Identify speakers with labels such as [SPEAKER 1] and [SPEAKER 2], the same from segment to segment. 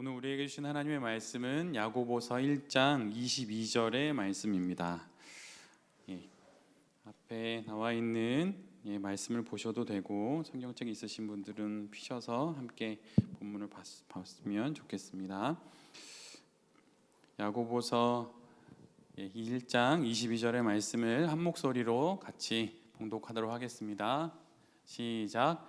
[SPEAKER 1] 오늘 우리에게 주신 하나님의 말씀은 야고보서 1장 22절의 말씀입니다. 앞에 나와 있는 말씀을 보셔도 되고 성경책 있으신 분들은 피셔서 함께 본문을 봤으면 좋겠습니다. 야고보서 1장 22절의 말씀을 한 목소리로 같이 봉독하도록 하겠습니다. 시작.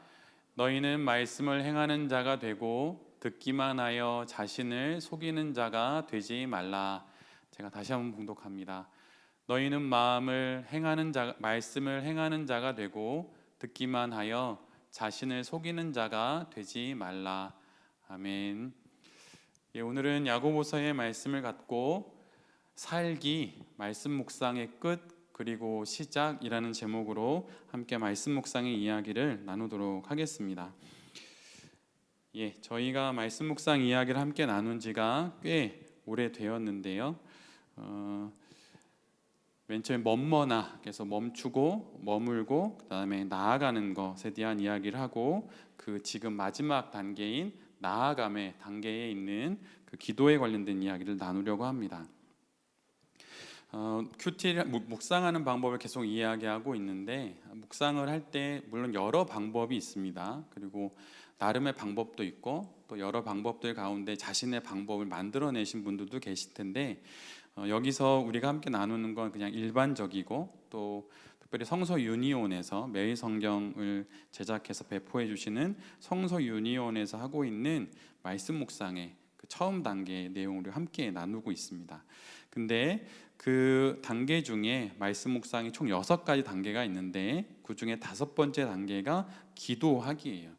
[SPEAKER 1] 너희는 말씀을 행하는 자가 되고 듣기만 하여 자신을 속이는 자가 되지 말라. 제가 다시 한번 봉독합니다. 너희는 말씀을 행하는 자가 되고 듣기만 하여 자신을 속이는 자가 되지 말라. 아멘. 오늘은 야고보서의 말씀을 갖고 살기, 말씀 묵상의 끝 그리고 시작이라는 제목으로 함께 말씀 묵상의 이야기를 나누도록 하겠습니다. 저희가 말씀 묵상 이야기를 함께 나눈 지가 꽤 오래되었는데요. 맨 처음에 머머나, 그래서 멈추고 머물고 그 다음에 나아가는 것에 대한 이야기를 하고 그 지금 마지막 단계인 나아감의 단계에 있는 그 기도에 관련된 이야기를 나누려고 합니다. 큐티를 묵상하는 방법을 계속 이야기하고 있는데 묵상을 할 때 물론 여러 방법이 있습니다. 그리고 나름의 방법도 있고 또 여러 방법들 가운데 자신의 방법을 만들어내신 분들도 계실 텐데 여기서 우리가 함께 나누는 건 그냥 일반적이고 또 특별히 성서 유니온에서 매일 성경을 제작해서 배포해 주시는 성서 유니온에서 하고 있는 말씀 묵상의 그 처음 단계의 내용을 함께 나누고 있습니다. 근데 그 단계 중에 말씀 묵상이 총 6가지 단계가 있는데 그 중에 5번째 단계가 기도하기예요.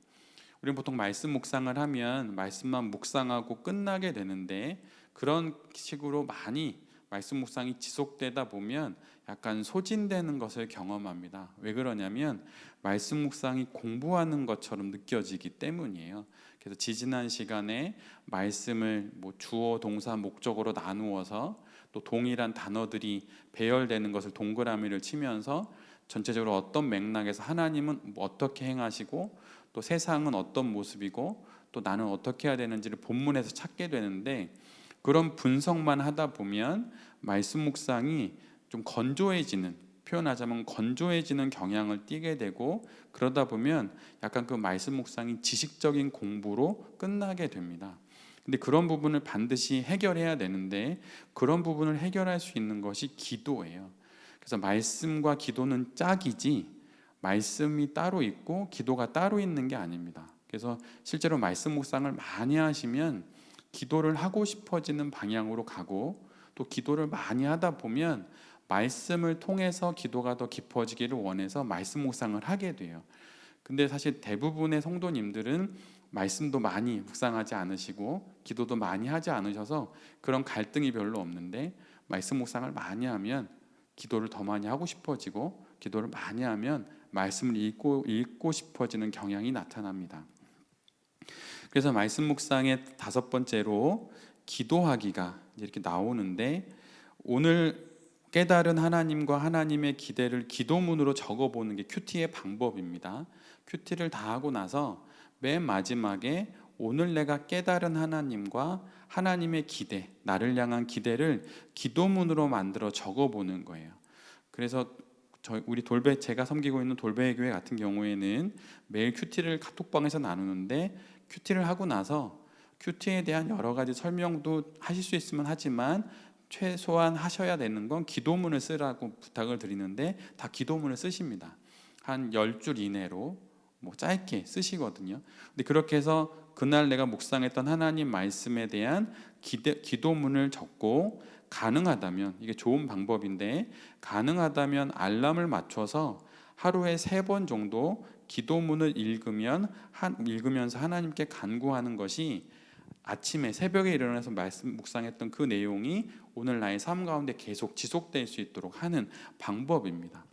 [SPEAKER 1] 우리는 보통 말씀 묵상을 하면 말씀만 묵상하고 끝나게 되는데 그런 식으로 많이 말씀 묵상이 지속되다 보면 약간 소진되는 것을 경험합니다. 왜 그러냐면 말씀 묵상이 공부하는 것처럼 느껴지기 때문이에요. 그래서 지지난 시간에 말씀을 주어, 동사, 목적으로 나누어서 또 동일한 단어들이 배열되는 것을 동그라미를 치면서 전체적으로 어떤 맥락에서 하나님은 어떻게 행하시고 또 세상은 어떤 모습이고 또 나는 어떻게 해야 되는지를 본문에서 찾게 되는데 그런 분석만 하다 보면 말씀 묵상이 좀 건조해지는, 표현하자면 건조해지는 경향을 띠게 되고 그러다 보면 약간 그 말씀 묵상이 지식적인 공부로 끝나게 됩니다. 근데 그런 부분을 반드시 해결해야 되는데 그런 부분을 해결할 수 있는 것이 기도예요. 그래서 말씀과 기도는 짝이지 말씀이 따로 있고 기도가 따로 있는 게 아닙니다. 그래서 실제로 말씀 묵상을 많이 하시면 기도를 하고 싶어지는 방향으로 가고 또 기도를 많이 하다 보면 말씀을 통해서 기도가 더 깊어지기를 원해서 말씀 묵상을 하게 돼요. 근데 사실 대부분의 성도님들은 말씀도 많이 묵상하지 않으시고 기도도 많이 하지 않으셔서 그런 갈등이 별로 없는데 말씀 묵상을 많이 하면 기도를 더 많이 하고 싶어지고 기도를 많이 하면 말씀을 읽고 싶어지는 경향이 나타납니다. 그래서 말씀 묵상의 5번째로 기도하기가 이렇게 나오는데 오늘 깨달은 하나님과 하나님의 기대를 기도문으로 적어보는 게 큐티의 방법입니다. 큐티를 다 하고 나서 맨 마지막에 오늘 내가 깨달은 하나님과 하나님의 기대, 나를 향한 기대를 기도문으로 만들어 적어보는 거예요. 그래서 제가 섬기고 있는 돌베 교회 같은 경우에는 매일 큐티를 카톡방에서 나누는데 큐티를 하고 나서 큐티에 대한 여러 가지 설명도 하실 수 있으면 하지만 최소한 하셔야 되는 건 기도문을 쓰라고 부탁을 드리는데 다 기도문을 쓰십니다. 한 10줄 이내로 짧게 쓰시거든요. 근데 그렇게 해서 그날 내가 묵상했던 하나님 말씀에 대한 기도문을 적고 가능하다면 이게 좋은 방법인데 가능하다면 알람을 맞춰서 하루에 3번 정도 기도문을 읽으면서 하나님께 간구하는 것이 아침에 새벽에 일어나서 말씀 묵상했던 그 내용이 오늘 나의 삶 가운데 계속 지속될 수 있도록 하는 방법입니다.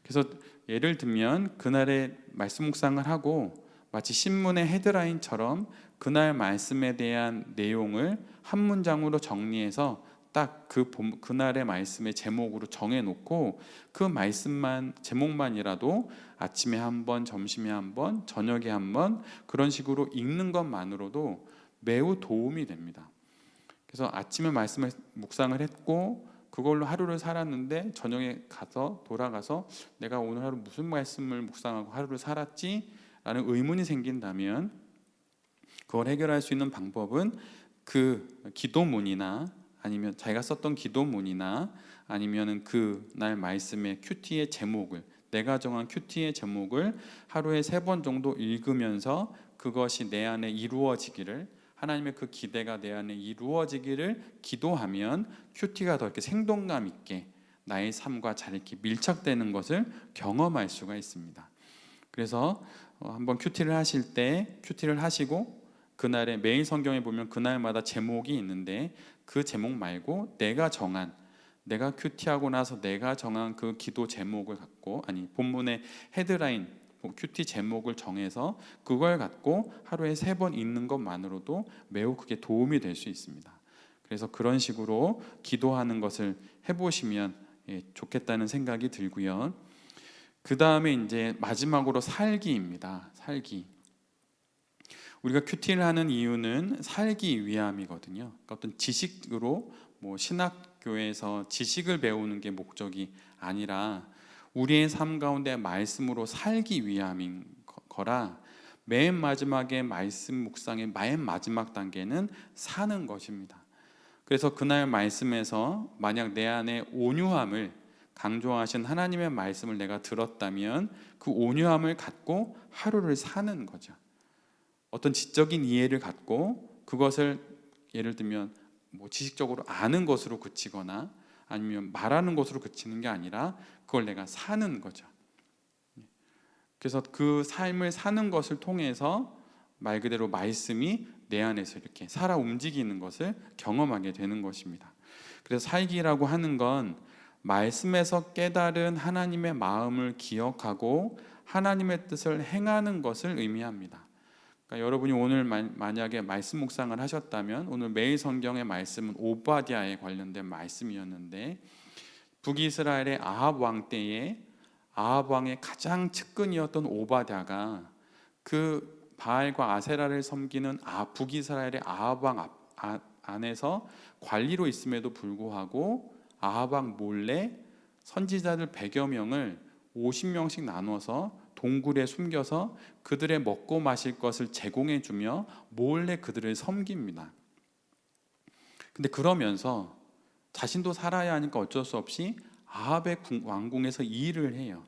[SPEAKER 1] 그래서 예를 들면 그날의 말씀 묵상을 하고 마치 신문의 헤드라인처럼 그날 말씀에 대한 내용을 한 문장으로 정리해서 딱 그날의 말씀의 제목으로 정해놓고 그 말씀만 제목만이라도 아침에 한 번, 점심에 한 번, 저녁에 한 번 그런 식으로 읽는 것만으로도 매우 도움이 됩니다. 그래서 아침에 말씀을 묵상을 했고 그걸로 하루를 살았는데 저녁에 돌아가서 내가 오늘 하루 무슨 말씀을 묵상하고 하루를 살았지? 라는 의문이 생긴다면 그걸 해결할 수 있는 방법은 그 기도문이나 아니면 자기가 썼던 기도문이나 아니면은 그날 말씀의 큐티의 제목을, 내가 정한 큐티의 제목을 하루에 3번 정도 읽으면서 그것이 내 안에 이루어지기를, 하나님의 그 기대가 내 안에 이루어지기를 기도하면 큐티가 더 이렇게 생동감 있게 나의 삶과 잘 이렇게 밀착되는 것을 경험할 수가 있습니다. 그래서 한번 큐티를 하실 때 큐티를 하시고 그날에 매일 성경에 보면 그날마다 제목이 있는데 그 제목 말고 내가 큐티하고 나서 내가 정한 그 기도 제목을 갖고, 아니 본문의 헤드라인 큐티 제목을 정해서 그걸 갖고 하루에 3번 읽는 것만으로도 매우 크게 도움이 될 수 있습니다. 그래서 그런 식으로 기도하는 것을 해보시면 좋겠다는 생각이 들고요. 그 다음에 이제 마지막으로 살기입니다. 살기. 우리가 큐티를 하는 이유는 살기 위함이거든요. 그러니까 어떤 지식으로 신학교에서 지식을 배우는 게 목적이 아니라 우리의 삶 가운데 말씀으로 살기 위함인 거라, 맨 마지막에 말씀 묵상의 맨 마지막 단계는 사는 것입니다. 그래서 그날 말씀에서 만약 내 안에 온유함을 강조하신 하나님의 말씀을 내가 들었다면 그 온유함을 갖고 하루를 사는 거죠. 어떤 지적인 이해를 갖고 그것을 예를 들면 지식적으로 아는 것으로 그치거나 아니면 말하는 것으로 그치는 게 아니라 그걸 내가 사는 거죠. 그래서 그 삶을 사는 것을 통해서 말 그대로 말씀이 내 안에서 이렇게 살아 움직이는 것을 경험하게 되는 것입니다. 그래서 살기라고 하는 건 말씀에서 깨달은 하나님의 마음을 기억하고 하나님의 뜻을 행하는 것을 의미합니다. 그러니까 여러분이 오늘 만약에 말씀 묵상을 하셨다면 오늘 매일 성경의 말씀은 오바댜에 관련된 말씀이었는데, 북이스라엘의 아합 왕 때에 아합 왕의 가장 측근이었던 오바댜가 그 바알과 아세라를 섬기는 북이스라엘의 아합 왕 안에서 관리로 있음에도 불구하고 아합 왕 몰래 선지자들 100여 명을 50명씩 나눠서 동굴에 숨겨서 그들의 먹고 마실 것을 제공해 주며 몰래 그들을 섬깁니다. 근데 그러면서 자신도 살아야 하니까 어쩔 수 없이 아합의 왕궁에서 일을 해요.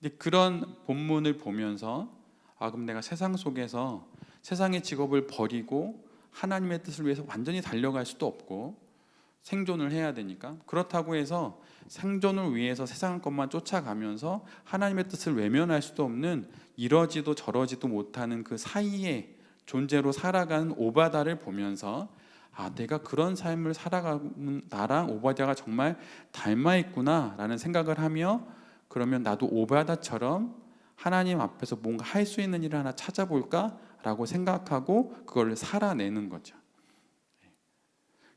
[SPEAKER 1] 근데 그런 본문을 보면서 그럼 내가 세상 속에서 세상의 직업을 버리고 하나님의 뜻을 위해서 완전히 달려갈 수도 없고 생존을 해야 되니까, 그렇다고 해서 생존을 위해서 세상 것만 쫓아가면서 하나님의 뜻을 외면할 수도 없는 이러지도 저러지도 못하는 그 사이의 존재로 살아가는 오바댜를 보면서 내가 그런 삶을 살아가는 나랑 오바댜가 정말 닮아 있구나 라는 생각을 하며, 그러면 나도 오바댜처럼 하나님 앞에서 뭔가 할 수 있는 일을 하나 찾아볼까 라고 생각하고 그걸 살아내는 거죠.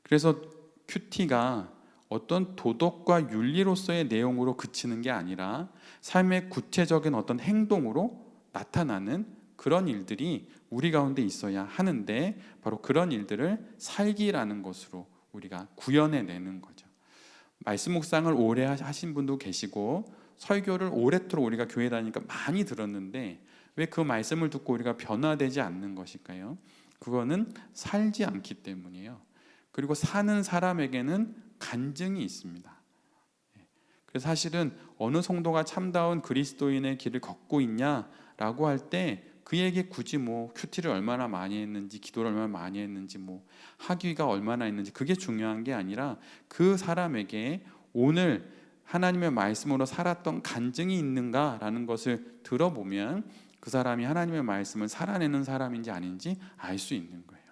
[SPEAKER 1] 그래서 큐티가 어떤 도덕과 윤리로서의 내용으로 그치는 게 아니라 삶의 구체적인 어떤 행동으로 나타나는 그런 일들이 우리 가운데 있어야 하는데, 바로 그런 일들을 살기라는 것으로 우리가 구현해내는 거죠. 말씀 묵상을 오래 하신 분도 계시고 설교를 오래도록 우리가 교회 다니니까 많이 들었는데 왜 그 말씀을 듣고 우리가 변화되지 않는 것일까요? 그거는 살지 않기 때문이에요. 그리고 사는 사람에게는 간증이 있습니다. 그래서 사실은 어느 성도가 참다운 그리스도인의 길을 걷고 있냐라고 할 때 그에게 굳이 큐티를 얼마나 많이 했는지, 기도를 얼마나 많이 했는지, 학위가 얼마나 있는지 그게 중요한 게 아니라 그 사람에게 오늘 하나님의 말씀으로 살았던 간증이 있는가라는 것을 들어보면 그 사람이 하나님의 말씀을 살아내는 사람인지 아닌지 알 수 있는 거예요.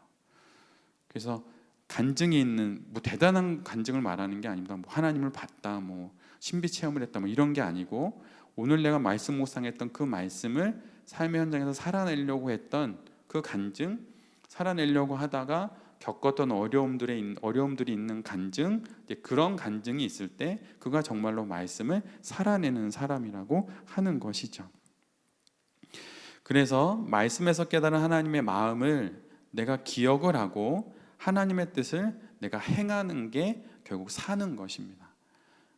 [SPEAKER 1] 그래서 간증이 있는 대단한 간증을 말하는 게 아닙니다. 하나님을 봤다, 신비 체험을 했다, 이런 게 아니고 오늘 내가 말씀 묵상했던 그 말씀을 삶의 현장에서 살아내려고 했던 그 간증, 살아내려고 하다가 겪었던 어려움들이 있는 간증, 그런 간증이 있을 때 그가 정말로 말씀을 살아내는 사람이라고 하는 것이죠. 그래서 말씀에서 깨달은 하나님의 마음을 내가 기억을 하고 하나님의 뜻을 내가 행하는 게 결국 사는 것입니다.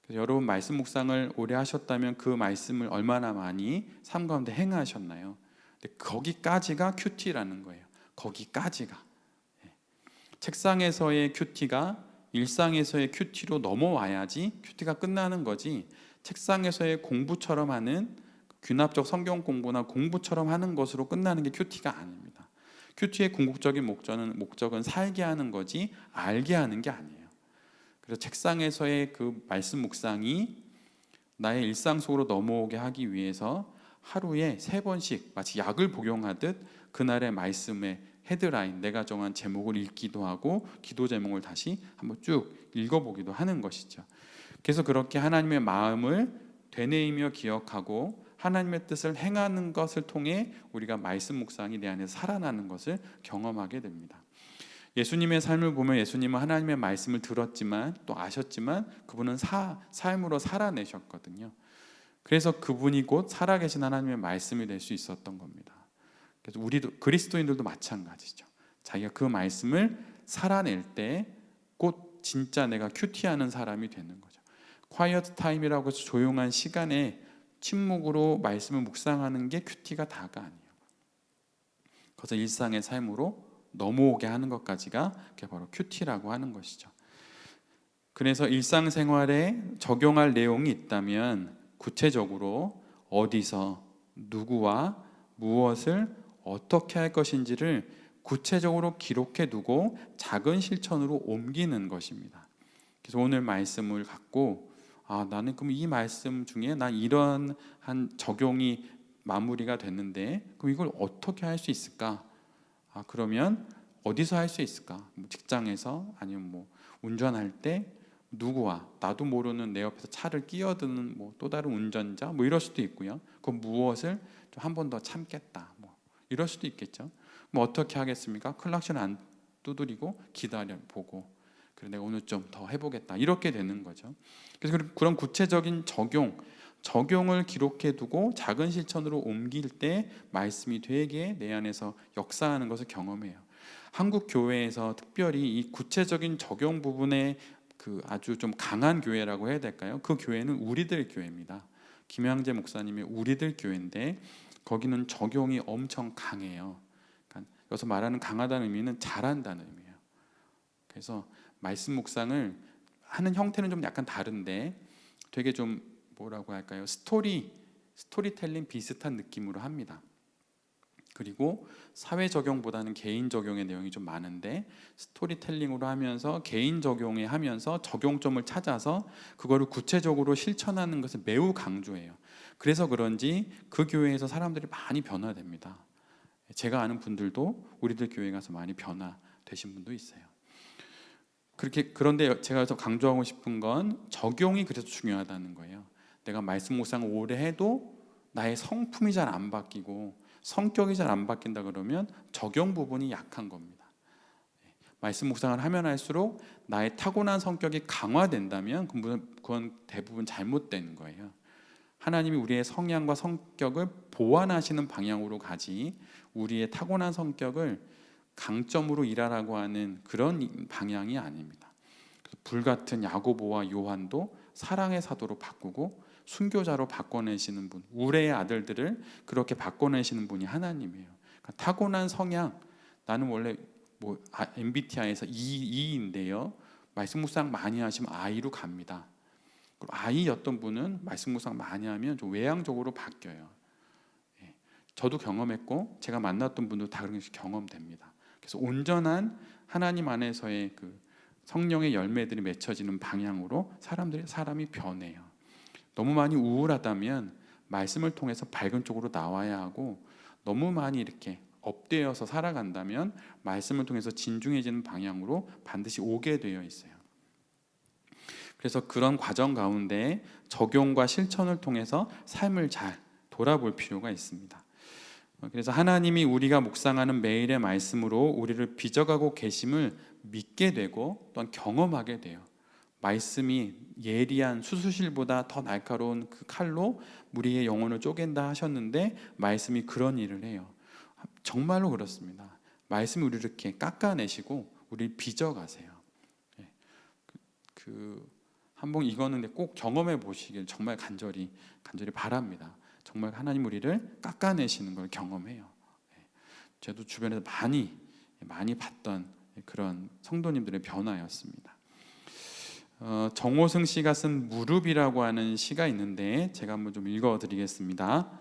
[SPEAKER 1] 그래서 여러분 말씀 묵상을 오래 하셨다면 그 말씀을 얼마나 많이 삶 가운데 행하셨나요? 근데 거기까지가 큐티라는 거예요. 거기까지가. 책상에서의 큐티가 일상에서의 큐티로 넘어와야지 큐티가 끝나는 거지, 책상에서의 공부처럼 하는 귀납적 성경 공부나 공부처럼 하는 것으로 끝나는 게 큐티가 아닙니다. 큐티의 궁극적인 목적은 살게 하는 거지 알게 하는 게 아니에요. 그래서 책상에서의 그 말씀 묵상이 나의 일상 속으로 넘어오게 하기 위해서 하루에 3번씩 마치 약을 복용하듯 그날의 말씀의 헤드라인, 내가 정한 제목을 읽기도 하고 기도 제목을 다시 한번 쭉 읽어보기도 하는 것이죠. 그래서 그렇게 하나님의 마음을 되뇌이며 기억하고 하나님의 뜻을 행하는 것을 통해 우리가 말씀 묵상이 내 안에서 살아나는 것을 경험하게 됩니다. 예수님의 삶을 보면 예수님은 하나님의 말씀을 들었지만 또 아셨지만 그분은 삶으로 살아내셨거든요. 그래서 그분이 곧 살아계신 하나님의 말씀이 될 수 있었던 겁니다. 그래서 우리도, 그리스도인들도 마찬가지죠. 자기가 그 말씀을 살아낼 때 곧 진짜 내가 큐티하는 사람이 되는 거죠. 콰이어트 타임이라고 해서 조용한 시간에 침묵으로 말씀을 묵상하는 게 큐티가 다가 아니에요. 그래서 일상의 삶으로 넘어오게 하는 것까지가 그게 바로 큐티라고 하는 것이죠. 그래서 일상생활에 적용할 내용이 있다면 구체적으로 어디서 누구와 무엇을 어떻게 할 것인지를 구체적으로 기록해 두고 작은 실천으로 옮기는 것입니다. 그래서 오늘 말씀을 갖고 나는 그럼 이 말씀 중에 난 이런 한 적용이 마무리가 됐는데 그럼 이걸 어떻게 할 수 있을까? 그러면 어디서 할 수 있을까? 직장에서 아니면 운전할 때 누구와, 나도 모르는 내 옆에서 차를 끼어드는 또 다른 운전자 이럴 수도 있고요. 그 무엇을 좀 한 번 더 참겠다 이럴 수도 있겠죠. 어떻게 하겠습니까? 클락션 안 두드리고 기다려 보고 그래 내가 오늘 좀 더 해보겠다 이렇게 되는 거죠. 그래서 그런 구체적인 적용을 기록해 두고 작은 실천으로 옮길 때 말씀이 되게 내 안에서 역사하는 것을 경험해요. 한국 교회에서 특별히 이 구체적인 적용 부분에 그 아주 좀 강한 교회라고 해야 될까요? 그 교회는 우리들 교회입니다. 김양재 목사님의 우리들 교회인데 거기는 적용이 엄청 강해요. 그러니까 여기서 말하는 강하다는 의미는 잘한다는 의미예요. 그래서 말씀 묵상을 하는 형태는 좀 약간 다른데 되게 좀 뭐라고 할까요? 스토리텔링 비슷한 느낌으로 합니다. 그리고 사회 적용보다는 개인 적용의 내용이 좀 많은데 스토리텔링으로 하면서 개인 적용에 하면서 적용점을 찾아서 그거를 구체적으로 실천하는 것을 매우 강조해요. 그래서 그런지 그 교회에서 사람들이 많이 변화됩니다. 제가 아는 분들도 우리들 교회 가서 많이 변화되신 분도 있어요. 그런데 제가 더 강조하고 싶은 건 적용이 그래서 중요하다는 거예요. 내가 말씀 묵상을 오래 해도 나의 성품이 잘 안 바뀌고 성격이 잘 안 바뀐다 그러면 적용 부분이 약한 겁니다. 말씀 묵상을 하면 할수록 나의 타고난 성격이 강화된다면 그건 대부분 잘못된 거예요. 하나님이 우리의 성향과 성격을 보완하시는 방향으로 가지 우리의 타고난 성격을 강점으로 일하라고 하는 그런 방향이 아닙니다. 불같은 야고보와 요한도 사랑의 사도로 바꾸고 순교자로 바꿔내시는 분, 우레의 아들들을 그렇게 바꿔내시는 분이 하나님이에요. 그러니까 타고난 성향, 나는 원래 MBTI에서 E인데요. 말씀 묵상 많이 하시면 I로 갑니다. I였던 분은 말씀 묵상 많이 하면 좀 외향적으로 바뀌어요. 저도 경험했고 제가 만났던 분도 다 그런 것이 경험됩니다. 그래서 온전한 하나님 안에서의 그 성령의 열매들이 맺혀지는 방향으로 사람이 변해요. 너무 많이 우울하다면 말씀을 통해서 밝은 쪽으로 나와야 하고 너무 많이 이렇게 업되어서 살아간다면 말씀을 통해서 진중해지는 방향으로 반드시 오게 되어 있어요. 그래서 그런 과정 가운데 적용과 실천을 통해서 삶을 잘 돌아볼 필요가 있습니다. 그래서 하나님이 우리가 묵상하는 매일의 말씀으로 우리를 빚어가고 계심을 믿게 되고 또한 경험하게 돼요. 말씀이 예리한 수수실보다 더 날카로운 그 칼로 우리의 영혼을 쪼갠다 하셨는데 말씀이 그런 일을 해요. 정말로 그렇습니다. 말씀이 우리를 이렇게 깎아내시고 우리를 빚어가세요. 한번 이거는 꼭 경험해 보시길 정말 간절히 바랍니다. 정말 하나님 우리를 깎아내시는 걸 경험해요. 저도 주변에서 많이 봤던 그런 성도님들의 변화였습니다. 정호승 씨가 쓴 무릎이라고 하는 시가 있는데 제가 한번 좀 읽어드리겠습니다.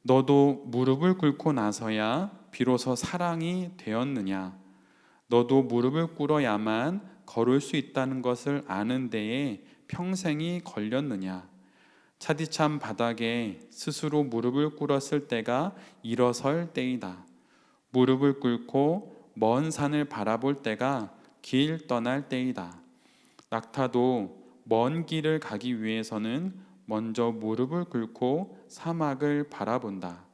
[SPEAKER 1] 너도 무릎을 꿇고 나서야 비로소 사랑이 되었느냐. 너도 무릎을 꿇어야만 걸을 수 있다는 것을 아는 데에 평생이 걸렸느냐. 차디찬 바닥에 스스로 무릎을 꿇었을 때가 일어설 때이다. 무릎을 꿇고 먼 산을 바라볼 때가 길 떠날 때이다. 낙타도 먼 길을 가기 위해서는 먼저 무릎을 꿇고 사막을 바라본다.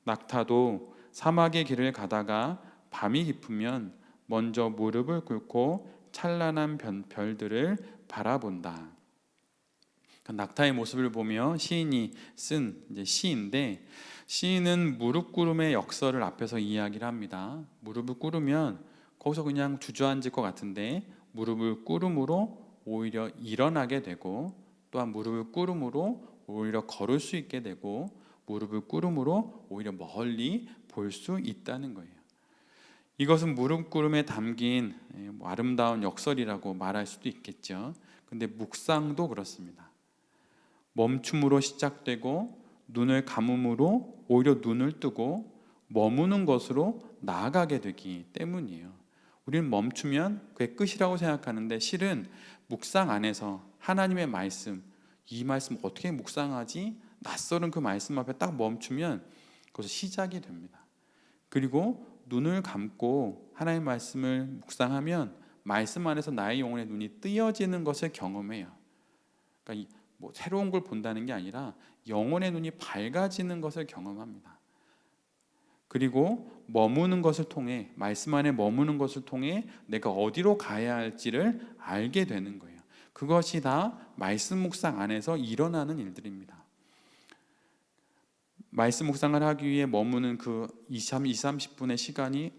[SPEAKER 1] 낙타도 사막의 길을 가다가 밤이 깊으면 먼저 무릎을 꿇고 찬란한 별들을 바라본다. 낙타의 모습을 보며 시인이 쓴 시인데, 시인은 무릎 꿇음의 역설을 앞에서 이야기를 합니다. 무릎을 꿇으면 거기서 그냥 주저앉을 것 같은데 무릎을 꿇음으로 오히려 일어나게 되고, 또한 무릎을 ቁ름으로 오히려 걸을 수 있게 되고, 무릎을 꿇음으로 오히려 멀리 볼 수 있다는 거예요. 이것은 무릎 꿇음에 담긴 아름다운 역설이라고 말할 수도 있겠죠. 근데 묵상도 그렇습니다. 멈춤으로 시작되고 눈을 감음으로 오히려 눈을 뜨고 머무는 것으로 나아가게 되기 때문이에요. 우리는 멈추면 그게 끝이라고 생각하는데 실은 묵상 안에서 하나님의 말씀, 이 말씀 어떻게 묵상하지? 낯설은 그 말씀 앞에 딱 멈추면 그것이 시작이 됩니다. 그리고 눈을 감고 하나님의 말씀을 묵상하면 말씀 안에서 나의 영혼의 눈이 뜨여지는 것을 경험해요. 그러니까 새로운 걸 본다는 게 아니라 영혼의 눈이 밝아지는 것을 경험합니다. 그리고 머무는 것을 통해, 말씀 안에 머무는 것을 통해 내가 어디로 가야 할지를 알게 되는 거예요. 그것이 다 말씀 묵상 안에서 일어나는 일들입니다. 말씀 묵상을 하기 위해 머무는 그 20-30분의 시간이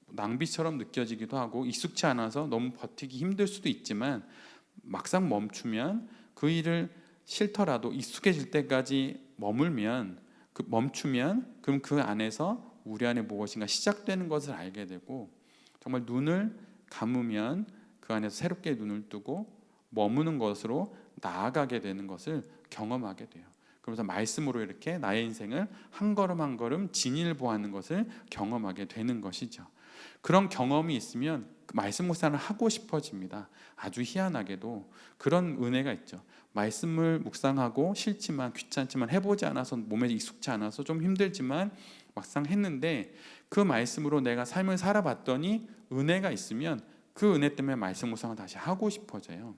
[SPEAKER 1] 낭비처럼 느껴지기도 하고 익숙치 않아서 너무 버티기 힘들 수도 있지만, 막상 멈추면 그 일을 싫더라도 익숙해질 때까지 멈추면 그럼 그 안에서 우리 안에 무엇인가 시작되는 것을 알게 되고, 정말 눈을 감으면 그 안에서 새롭게 눈을 뜨고 머무는 것으로 나아가게 되는 것을 경험하게 돼요. 그러면서 말씀으로 이렇게 나의 인생을 한 걸음 한 걸음 진일보하는 것을 경험하게 되는 것이죠. 그런 경험이 있으면 말씀 묵상을 하고 싶어집니다. 아주 희한하게도 그런 은혜가 있죠. 말씀을 묵상하고 싫지만, 귀찮지만, 해보지 않아서, 몸에 익숙치 않아서 좀 힘들지만 막상 했는데 그 말씀으로 내가 삶을 살아봤더니 은혜가 있으면 그 은혜 때문에 말씀 묵상을 다시 하고 싶어져요.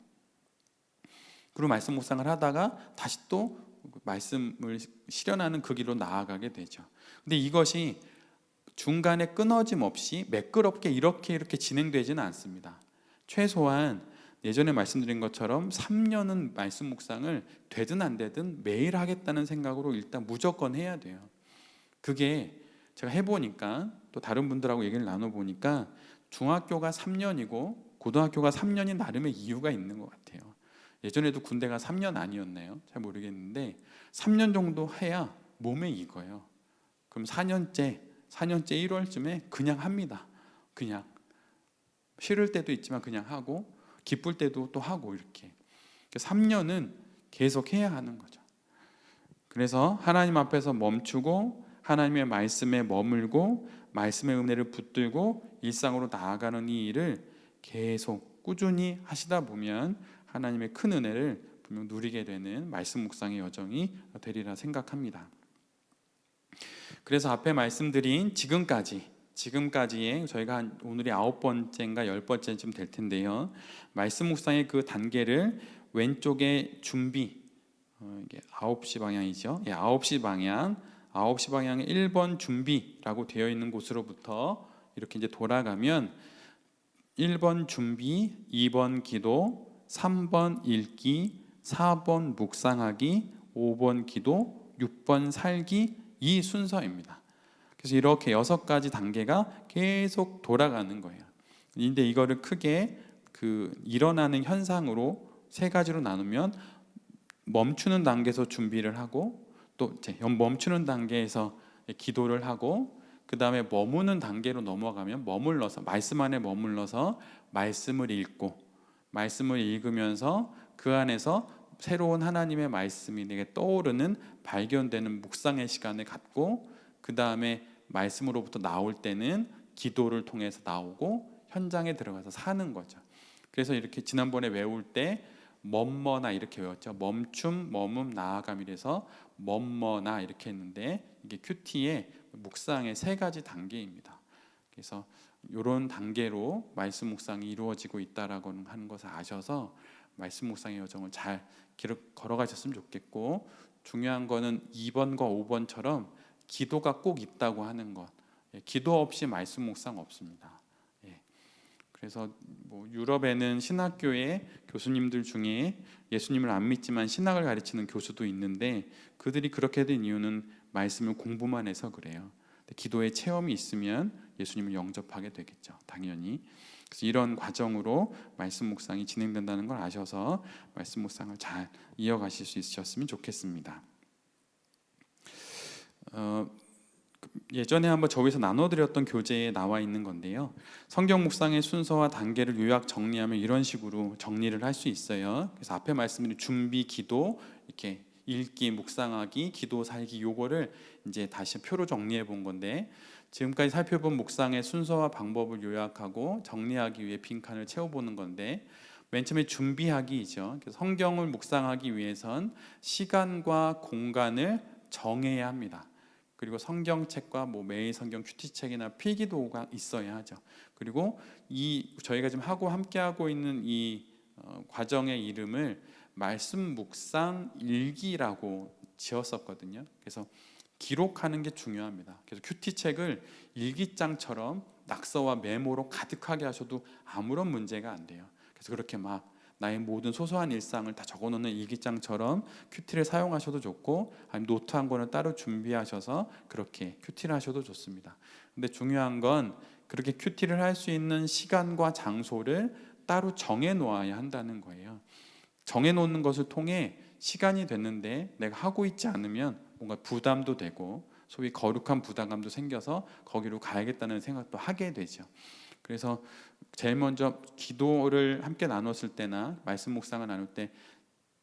[SPEAKER 1] 그리고 말씀 묵상을 하다가 다시 또 말씀을 실현하는 그 길로 나아가게 되죠. 근데 이것이 중간에 끊어짐 없이 매끄럽게 이렇게 진행되지는 않습니다. 최소한 예전에 말씀드린 것처럼 3년은 말씀 묵상을 되든 안 되든 매일 하겠다는 생각으로 일단 무조건 해야 돼요. 그게 제가 해보니까, 또 다른 분들하고 얘기를 나눠보니까 중학교가 3년이고 고등학교가 3년이 나름의 이유가 있는 것 같아요. 예전에도 군대가 3년 아니었나요? 잘 모르겠는데 3년 정도 해야 몸에 익어요. 그럼 4년째 1월쯤에 그냥 합니다. 그냥 싫을 때도 있지만 그냥 하고, 기쁠 때도 또 하고, 이렇게 3년은 계속 해야 하는 거죠. 그래서 하나님 앞에서 멈추고 하나님의 말씀에 머물고 말씀의 은혜를 붙들고 일상으로 나아가는 이 일을 계속 꾸준히 하시다 보면 하나님의 큰 은혜를 분명 누리게 되는 말씀 묵상의 여정이 되리라 생각합니다. 그래서 앞에 말씀드린 지금까지의 저희가 오늘이 9번째인가 10번째쯤 될 텐데요, 말씀 묵상의 그 단계를 왼쪽에 준비, 이게 9시 방향이죠. 9시 방향에 1번 준비라고 되어 있는 곳으로부터 이렇게 이제 돌아가면 1번 준비, 2번 기도, 3번 읽기, 4번 묵상하기, 5번 기도, 6번 살기, 이 순서입니다. 그래서 이렇게 6가지 단계가 계속 돌아가는 거예요. 근데 이거를 크게 일어나는 현상으로 3가지로 나누면, 멈추는 단계에서 준비를 하고, 또 이제 멈추는 단계에서 기도를 하고, 그 다음에 머무는 단계로 넘어가면 머물러서, 말씀 안에 머물러서 말씀을 읽고, 말씀을 읽으면서 그 안에서 새로운 하나님의 말씀이 내게 떠오르는, 발견되는 묵상의 시간을 갖고, 그 다음에 말씀으로부터 나올 때는 기도를 통해서 나오고 현장에 들어가서 사는 거죠. 그래서 이렇게 지난번에 외울 때 멈머나 이렇게 외웠죠. 멈춤, 머문, 나아감, 이래서 멈머나 이렇게 했는데, 이게 큐티의 묵상의 3가지 단계입니다. 그래서 이런 단계로 말씀 묵상이 이루어지고 있다라고 하는 것을 아셔서 말씀 묵상의 여정을 잘 걸어가셨으면 좋겠고, 중요한 거는 2번과 5번처럼 기도가 꼭 있다고 하는 것. 기도 없이 말씀 묵상 없습니다. 그래서 유럽에는 신학교의 교수님들 중에 예수님을 안 믿지만 신학을 가르치는 교수도 있는데, 그들이 그렇게 된 이유는 말씀을 공부만 해서 그래요. 기도의 체험이 있으면 예수님을 영접하게 되겠죠, 당연히. 그래서 이런 과정으로 말씀 묵상이 진행된다는 걸 아셔서 말씀 묵상을 잘 이어가실 수 있으셨으면 좋겠습니다. 예전에 한번 저기서 나눠드렸던 교재에 나와 있는 건데요, 성경 묵상의 순서와 단계를 요약 정리하면 이런 식으로 정리를 할 수 있어요. 그래서 앞에 말씀드린 준비, 기도, 이렇게 읽기, 묵상하기, 기도, 살기, 요거를 이제 다시 표로 정리해 본 건데, 지금까지 살펴본 묵상의 순서와 방법을 요약하고 정리하기 위해 빈칸을 채워보는 건데, 맨 처음에 준비하기이죠. 그래서 성경을 묵상하기 위해선 시간과 공간을 정해야 합니다. 그리고 성경책과 매일 성경 큐티책이나 필기도가 있어야 하죠. 그리고 저희가 지금 함께 하고 있는 이 과정의 이름을 말씀 묵상 일기라고 지었었거든요. 그래서 기록하는 게 중요합니다. 그래서 큐티책을 일기장처럼 낙서와 메모로 가득하게 하셔도 아무런 문제가 안 돼요. 그래서 그렇게 막 나의 모든 소소한 일상을 다 적어놓는 일기장처럼 큐티를 사용하셔도 좋고, 아니면 노트 한 권을 따로 준비하셔서 그렇게 큐티를 하셔도 좋습니다. 근데 중요한 건 그렇게 큐티를 할 수 있는 시간과 장소를 따로 정해 놓아야 한다는 거예요. 정해 놓는 것을 통해 시간이 됐는데 내가 하고 있지 않으면 뭔가 부담도 되고, 소위 거룩한 부담감도 생겨서 거기로 가야겠다는 생각도 하게 되죠. 그래서 제일 먼저 기도를 함께 나눴을 때나 말씀 묵상을 나눌 때,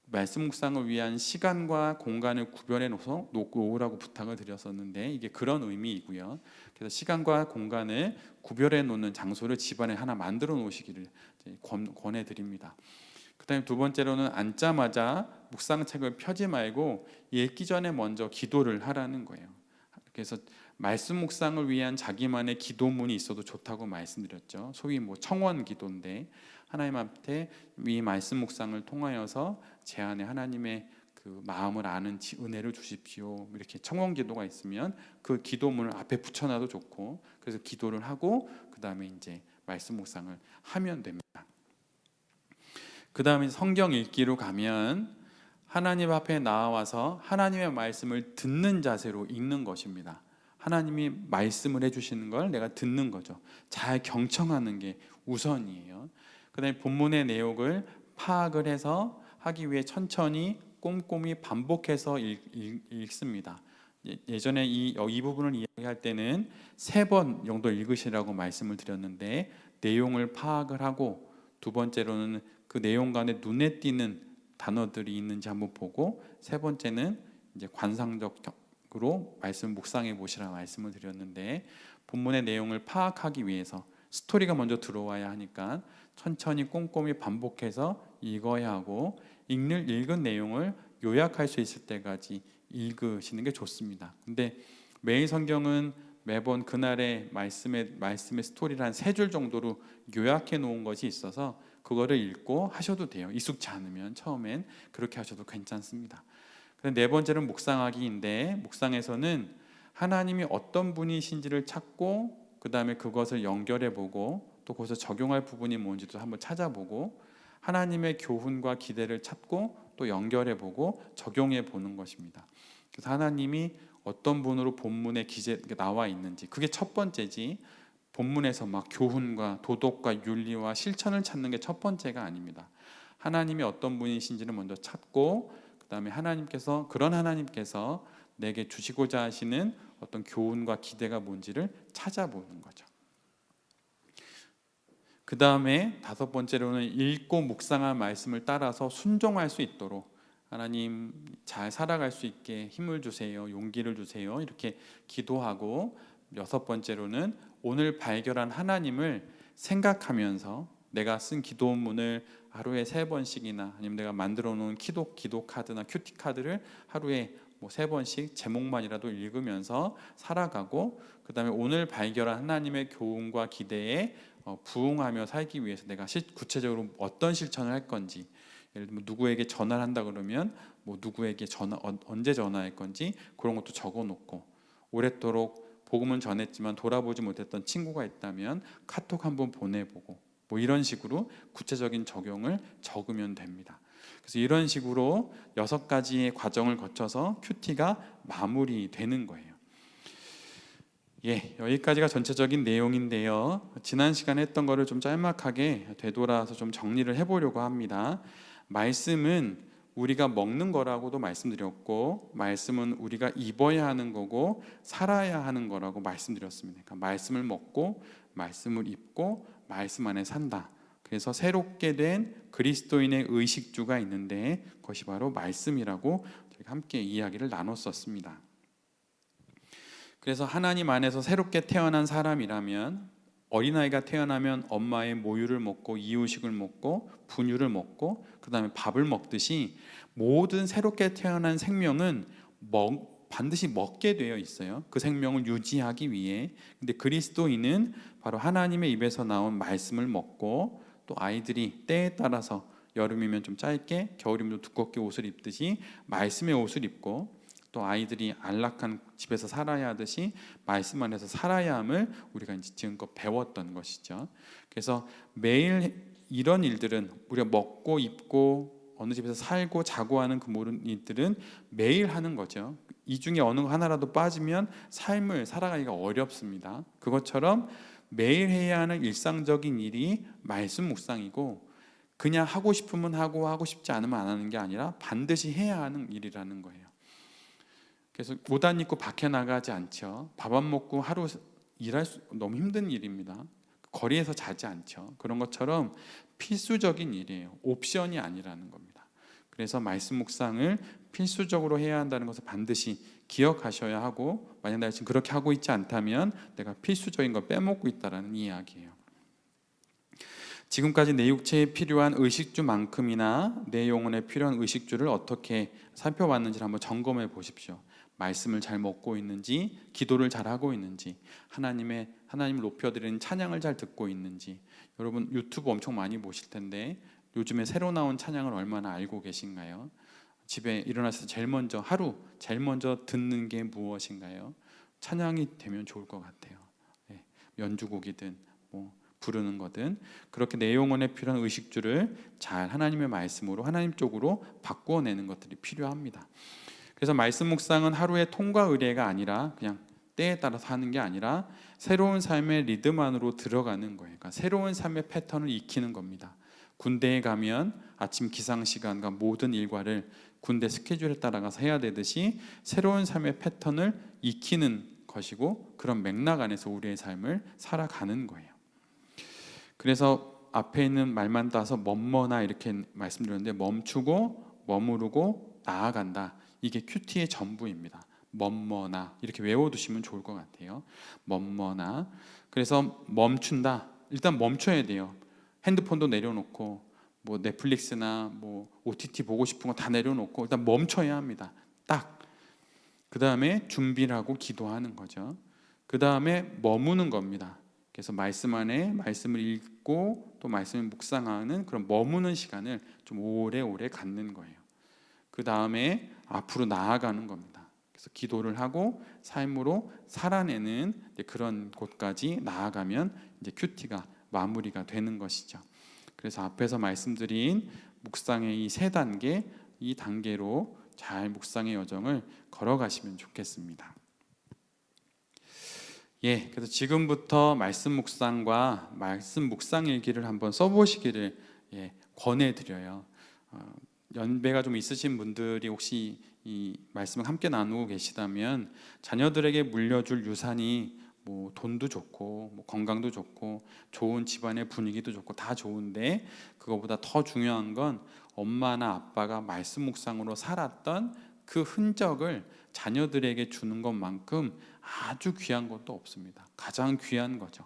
[SPEAKER 1] 말씀 묵상을 위한 시간과 공간을 구별해 놓으라고 부탁을 드렸었는데, 이게 그런 의미이고요. 그래서 시간과 공간을 구별해 놓는 장소를 집안에 하나 만들어 놓으시기를 권해 드립니다. 그다음에 2번째로는 앉자마자 묵상책을 펴지 말고 읽기 전에 먼저 기도를 하라는 거예요. 그래서 말씀 묵상을 위한 자기만의 기도문이 있어도 좋다고 말씀드렸죠. 소위 청원 기도인데, 하나님 앞에 이 말씀 묵상을 통하여서 제 안에 하나님의 그 마음을 아는 은혜를 주십시오, 이렇게 청원 기도가 있으면 그 기도문을 앞에 붙여놔도 좋고, 그래서 기도를 하고 그 다음에 이제 말씀 묵상을 하면 됩니다. 그 다음에 성경 읽기로 가면 하나님 앞에 나와서 하나님의 말씀을 듣는 자세로 읽는 것입니다. 하나님이 말씀을 해주시는 걸 내가 듣는 거죠. 잘 경청하는 게 우선이에요. 그 다음에 본문의 내용을 파악을 해서 하기 위해 천천히 꼼꼼히 반복해서 읽습니다. 예전에 이 부분을 이야기할 때는 3번 정도 읽으시라고 말씀을 드렸는데, 내용을 파악을 하고, 2번째로는 그 내용 간에 눈에 띄는 단어들이 있는지 한번 보고, 3번째는 이제 관상적으로 말씀 묵상해 보시라 말씀을 드렸는데, 본문의 내용을 파악하기 위해서 스토리가 먼저 들어와야 하니까 천천히 꼼꼼히 반복해서 읽어야 하고, 읽은 내용을 요약할 수 있을 때까지 읽으시는 게 좋습니다. 근데 매일 성경은 매번 그날의 말씀의 스토리를 한 3줄 정도로 요약해 놓은 것이 있어서 그거를 읽고 하셔도 돼요. 익숙치 않으면 처음엔 그렇게 하셔도 괜찮습니다. 4번째는 묵상하기인데, 묵상에서는 하나님이 어떤 분이신지를 찾고, 그 다음에 그것을 연결해 보고, 또 또 거기서 적용할 부분이 뭔지도 한번 찾아보고 하나님의 교훈과 기대를 찾고 또 연결해보고 적용해보는 것입니다. 그래서 하나님이 어떤 분으로 본문에 나와 있는지, 그게 첫 번째지, 본문에서 막 교훈과 도덕과 윤리와 실천을 찾는 게 첫 번째가 아닙니다. 하나님이 어떤 분이신지를 먼저 찾고, 그 다음에 그런 하나님께서 내게 주시고자 하시는 어떤 교훈과 기대가 뭔지를 찾아보는 거죠. 그 다음에 다섯 번째로는 읽고 묵상한 말씀을 따라서 순종할 수 있도록 하나님 잘 살아갈 수 있게 힘을 주세요, 용기를 주세요, 이렇게 기도하고, 여섯 번째로는 오늘 발견한 하나님을 생각하면서 내가 쓴 기도문을 하루에 3번씩이나, 아니면 내가 만들어 놓은 기도 카드나 큐티 카드를 하루에 3번씩 제목만이라도 읽으면서 살아가고, 그 다음에 오늘 발견한 하나님의 교훈과 기대에 부응하며 살기 위해서 내가 구체적으로 어떤 실천을 할 건지, 예를 들면 누구에게 전화를 한다 그러면 누구에게 언제 전화할 건지 그런 것도 적어놓고, 오랫도록 복음은 전했지만 돌아보지 못했던 친구가 있다면 카톡 한번 보내보고, 이런 식으로 구체적인 적용을 적으면 됩니다. 그래서 이런 식으로 6가지의 과정을 거쳐서 큐티가 마무리되는 거예요. 여기까지가 전체적인 내용인데요. 지난 시간에 했던 거를 좀 짤막하게 되돌아서 좀 정리를 해보려고 합니다. 말씀은 우리가 먹는 거라고도 말씀드렸고, 말씀은 우리가 입어야 하는 거고 살아야 하는 거라고 말씀드렸습니다. 그러니까 말씀을 먹고 말씀을 입고 말씀 안에 산다. 그래서 새롭게 된 그리스도인의 의식주가 있는데 그것이 바로 말씀이라고 저희가 함께 이야기를 나눴었습니다. 그래서 하나님 안에서 새롭게 태어난 사람이라면, 어린아이가 태어나면 엄마의 모유를 먹고 이유식을 먹고 분유를 먹고 그 다음에 밥을 먹듯이, 모든 새롭게 태어난 생명은 반드시 먹게 되어 있어요. 그 생명을 유지하기 위해. 근데 그리스도인은 바로 하나님의 입에서 나온 말씀을 먹고, 또 아이들이 때에 따라서 여름이면 좀 짧게, 겨울이면 두껍게 옷을 입듯이 말씀의 옷을 입고, 또 아이들이 안락한 집에서 살아야 하듯이 말씀 안에서 살아야 함을 우리가 이제 지금껏 배웠던 것이죠. 그래서 매일 이런 일들은, 우리가 먹고 입고 어느 집에서 살고 자고 하는 그 모든 일들은 매일 하는 거죠. 이 중에 어느 하나라도 빠지면 삶을 살아가기가 어렵습니다. 그것처럼 매일 해야 하는 일상적인 일이 말씀 묵상이고, 그냥 하고 싶으면 하고 싶지 않으면 안 하는 게 아니라 반드시 해야 하는 일이라는 거예요. 그래서 옷 안 입고 밖에 나가지 않죠. 밥 안 먹고 하루 너무 힘든 일입니다. 거리에서 자지 않죠. 그런 것처럼 필수적인 일이에요. 옵션이 아니라는 겁니다. 그래서 말씀 묵상을 필수적으로 해야 한다는 것을 반드시 기억하셔야 하고, 만약 내가 지금 그렇게 하고 있지 않다면 내가 필수적인 걸 빼먹고 있다는 이야기예요. 지금까지 내 육체에 필요한 의식주만큼이나 내 영혼에 필요한 의식주를 어떻게 살펴봤는지를 한번 점검해 보십시오. 말씀을 잘 먹고 있는지, 기도를 잘 하고 있는지, 하나님을 높여드리는 찬양을 잘 듣고 있는지. 여러분 유튜브 엄청 많이 보실 텐데 요즘에 새로 나온 찬양을 얼마나 알고 계신가요? 집에 일어나서 하루 제일 먼저 듣는 게 무엇인가요? 찬양이 되면 좋을 것 같아요. 연주곡이든 부르는 거든, 그렇게 내 영혼에 필요한 의식주를 잘 하나님의 말씀으로, 하나님 쪽으로 바꾸어내는 것들이 필요합니다. 그래서 말씀 묵상은 하루의 통과 의례가 아니라, 그냥 때에 따라서 하는 게 아니라 새로운 삶의 리듬 안으로 들어가는 거예요. 그러니까 새로운 삶의 패턴을 익히는 겁니다. 군대에 가면 아침 기상시간과 모든 일과를 군대 스케줄에 따라가서 해야 되듯이 새로운 삶의 패턴을 익히는 것이고, 그런 맥락 안에서 우리의 삶을 살아가는 거예요. 그래서 앞에 있는 말만 따서 뭐뭐나 이렇게 말씀드렸는데, 멈추고 머무르고 나아간다, 이게 큐티의 전부입니다. 뭐뭐나 이렇게 외워두시면 좋을 것 같아요. 뭐뭐나. 그래서 멈춘다, 일단 멈춰야 돼요. 핸드폰도 내려놓고 넷플릭스나 OTT 보고 싶은 거 다 내려놓고 일단 멈춰야 합니다. 딱. 그 다음에 준비를 하고 기도하는 거죠. 그 다음에 머무는 겁니다. 그래서 말씀 안에 말씀을 읽고 또 말씀을 묵상하는 그런 머무는 시간을 좀 오래오래 갖는 거예요. 그 다음에 앞으로 나아가는 겁니다. 그래서 기도를 하고 삶으로 살아내는 그런 곳까지 나아가면 이제 큐티가 마무리가 되는 것이죠. 그래서 앞에서 말씀드린 묵상의 이 세 단계, 이 단계로 잘 묵상의 여정을 걸어가시면 좋겠습니다. 그래서 지금부터 말씀 묵상과 말씀 묵상 일기를 한번 써보시기를 권해드려요. 연배가 좀 있으신 분들이 혹시 이 말씀을 함께 나누고 계시다면 자녀들에게 물려줄 유산이 뭐 돈도 좋고 뭐 건강도 좋고 좋은 집안의 분위기도 좋고 다 좋은데, 그거보다 더 중요한 건 엄마나 아빠가 말씀 묵상으로 살았던 그 흔적을 자녀들에게 주는 것만큼 아주 귀한 것도 없습니다. 가장 귀한 거죠.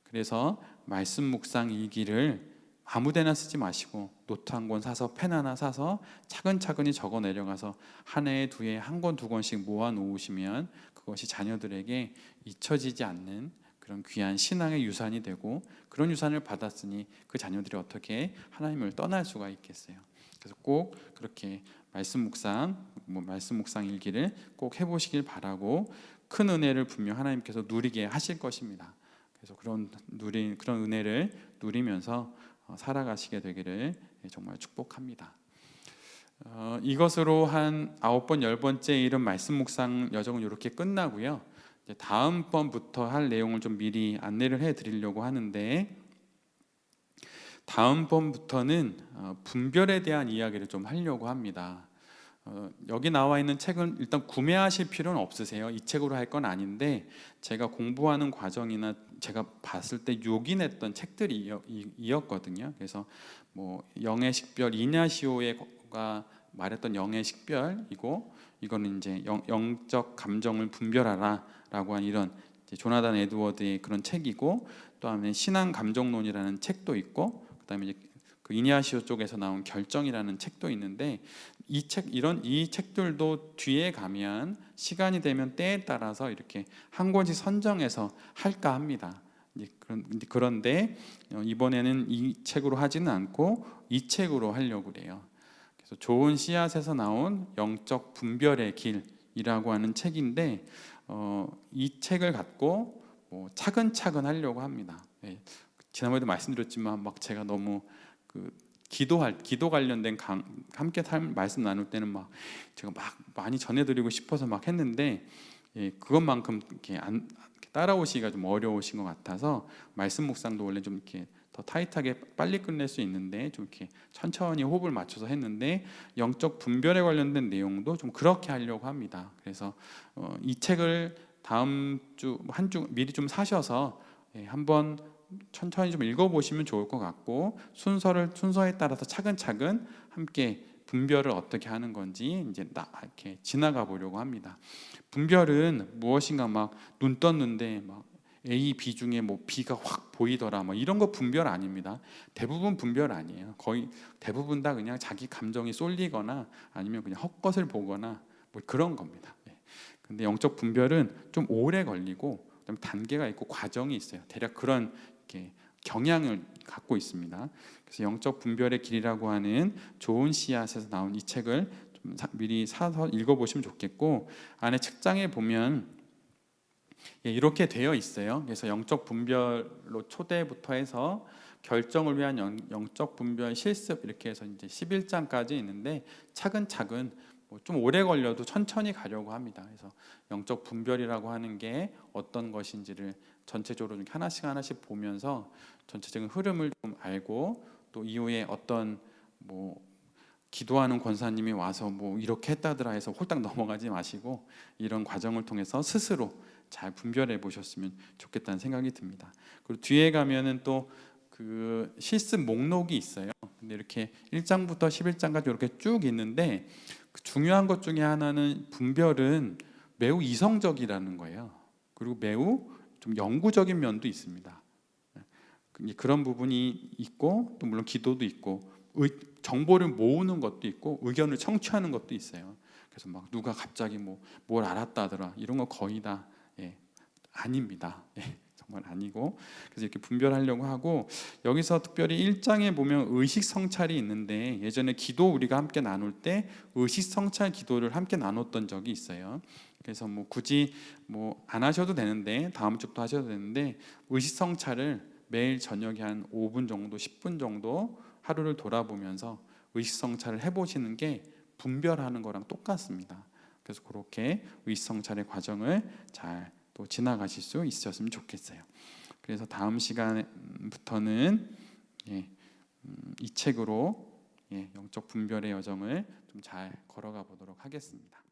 [SPEAKER 1] 그래서 말씀 묵상 일기를 아무데나 쓰지 마시고 노트 한 권 사서 펜 하나 사서 차근차근히 적어 내려가서 한 해에 두 해에 한 권 두 권씩 모아 놓으시면 그것이 자녀들에게 잊혀지지 않는 그런 귀한 신앙의 유산이 되고, 그런 유산을 받았으니 그 자녀들이 어떻게 하나님을 떠날 수가 있겠어요. 그래서 꼭 그렇게 말씀 묵상 일기를 꼭 해보시길 바라고, 큰 은혜를 분명 하나님께서 누리게 하실 것입니다. 그래서 그런 은혜를 누리면서 살아가시게 되기를 정말 축복합니다. 이것으로 한 9번, 10번째 이런 말씀 묵상 여정은 이렇게 끝나고요. 다음번부터 할 내용을 좀 미리 안내를 해드리려고 하는데, 다음번부터는 분별에 대한 이야기를 좀 하려고 합니다. 여기 나와 있는 책은 일단 구매하실 필요는 없으세요. 이 책으로 할 건 아닌데, 제가 공부하는 과정이나 제가 봤을 때 요긴했던 책들이 이었거든요. 그래서 뭐 영의 식별, 이냐시오가 말했던 영의 식별이고, 이거는 이제 영적 감정을 분별하라라고 한 이런 조나단 에드워드의 그런 책이고, 또 다음에 신앙 감정론이라는 책도 있고, 그다음에 이제 그 이냐시오 쪽에서 나온 결정이라는 책도 있는데, 이 책들도 뒤에 가면 시간이 되면 때에 따라서 이렇게 한 권씩 선정해서 할까 합니다. 그런데 이번에는 이 책으로 하지는 않고 이 책으로 하려고 그래요. 그래서 좋은 씨앗에서 나온 영적 분별의 길이라고 하는 책인데, 이 책을 갖고 차근차근 하려고 합니다. 지난번에도 말씀드렸지만 막 제가 너무 기도 관련된 함께 말씀 나눌 때는 막 제가 막 많이 전해드리고 싶어서 막 했는데, 그것만큼 이렇게 따라오시기가 좀 어려우신 것 같아서, 말씀 묵상도 원래 좀 이렇게 더 타이트하게 빨리 끝낼 수 있는데 좀 이렇게 천천히 호흡을 맞춰서 했는데, 영적 분별에 관련된 내용도 좀 그렇게 하려고 합니다. 그래서 이 책을 다음 주 한 주 미리 좀 사셔서 한번 천천히 좀 읽어보시면 좋을 것 같고, 순서에 따라서 차근차근 함께 분별을 어떻게 하는 건지 이제 이렇게 지나가 보려고 합니다. 분별은 무엇인가 막 눈 떴는데 막 A, B 중에 뭐 B가 확 보이더라 뭐 이런 거 분별 아닙니다. 대부분 분별 아니에요. 거의 대부분 다 그냥 자기 감정이 쏠리거나 아니면 그냥 헛것을 보거나 뭐 그런 겁니다. 근데 영적 분별은 좀 오래 걸리고 그다음에 단계가 있고 과정이 있어요. 대략 그런 이렇게 경향을 갖고 있습니다. 그래서 영적 분별의 길이라고 하는 좋은 씨앗에서 나온 이 책을 좀 미리 사서 읽어보시면 좋겠고, 안에 책장에 보면 이렇게 되어 있어요. 그래서 영적 분별로 초대부터 해서 결정을 위한 영적 분별 실습 이렇게 해서 이제 11장까지 있는데, 차근차근 좀 오래 걸려도 천천히 가려고 합니다. 그래서 영적 분별이라고 하는 게 어떤 것인지를 전체적으로 하나씩 보면서 전체적인 흐름을 좀 알고, 또 이후에 어떤 기도하는 권사님이 와서 이렇게 했다더라 해서 홀딱 넘어가지 마시고, 이런 과정을 통해서 스스로 잘 분별해 보셨으면 좋겠다는 생각이 듭니다. 그리고 뒤에 가면은 또 그 실습 목록이 있어요. 근데 이렇게 1장부터 11장까지 이렇게 쭉 있는데, 중요한 것 중에 하나는 분별은 매우 이성적이라는 거예요. 그리고 매우 좀 영구적인 면도 있습니다. 그런 부분이 있고, 또 물론 기도도 있고, 정보를 모으는 것도 있고, 의견을 청취하는 것도 있어요. 그래서 막 누가 갑자기 뭘 알았다더라 이런 거 거의 다 아닙니다. 정말 아니고, 그래서 이렇게 분별하려고 하고, 여기서 특별히 1장에 보면 의식 성찰이 있는데, 예전에 기도 우리가 함께 나눌 때 의식 성찰 기도를 함께 나눴던 적이 있어요. 그래서 굳이 안 하셔도 되는데, 다음 주부터 하셔도 되는데, 의식 성찰을 매일 저녁에 한 5분 정도, 10분 정도 하루를 돌아보면서 의식성찰을 해보시는 게 분별하는 거랑 똑같습니다. 그래서 그렇게 의식성찰의 과정을 잘 또 지나가실 수 있으셨으면 좋겠어요. 그래서 다음 시간부터는 이 책으로 영적 분별의 여정을 좀 잘 걸어가 보도록 하겠습니다.